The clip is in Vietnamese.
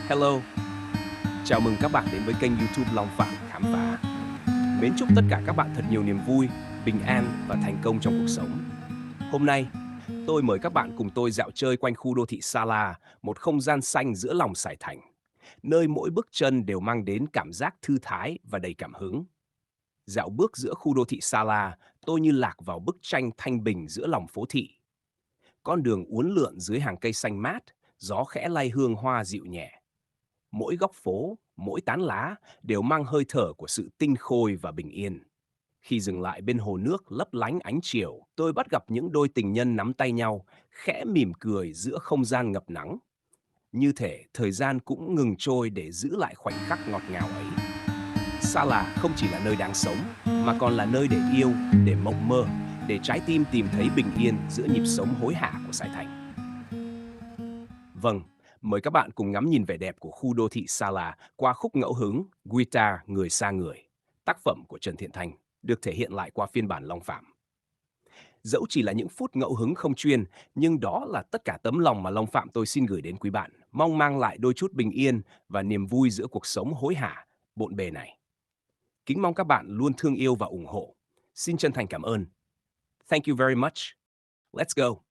Hello, chào mừng các bạn đến với kênh YouTube Long Phạm Khám phá. Mến chúc tất cả các bạn thật nhiều niềm vui, bình an và thành công trong cuộc sống. Hôm nay, tôi mời các bạn cùng tôi dạo chơi quanh khu đô thị Sa La, một không gian xanh giữa lòng Sài Thành, nơi mỗi bước chân đều mang đến cảm giác thư thái và đầy cảm hứng. Dạo bước giữa khu đô thị Sa La, tôi như lạc vào bức tranh thanh bình giữa lòng phố thị. Con đường uốn lượn dưới hàng cây xanh mát, gió khẽ lay hương hoa dịu nhẹ. Mỗi góc phố, mỗi tán lá đều mang hơi thở của sự tinh khôi và bình yên. Khi dừng lại bên hồ nước lấp lánh ánh chiều, tôi bắt gặp những đôi tình nhân nắm tay nhau, khẽ mỉm cười giữa không gian ngập nắng. Như thể thời gian cũng ngừng trôi để giữ lại khoảnh khắc ngọt ngào ấy. Sa La không chỉ là nơi đáng sống, mà còn là nơi để yêu, để mộng mơ, để trái tim tìm thấy bình yên giữa nhịp sống hối hả của Sài Thành. Vâng, mời các bạn cùng ngắm nhìn vẻ đẹp của khu đô thị Sa La qua khúc ngẫu hứng Guitar Người xa người, tác phẩm của Trần Thiện Thành, được thể hiện lại qua phiên bản Long Phạm. Dẫu chỉ là những phút ngẫu hứng không chuyên, nhưng đó là tất cả tấm lòng mà Long Phạm tôi xin gửi đến quý bạn, mong mang lại đôi chút bình yên và niềm vui giữa cuộc sống hối hả, bộn bề này. Kính mong các bạn luôn thương yêu và ủng hộ. Xin chân thành cảm ơn. Thank you very much. Let's go.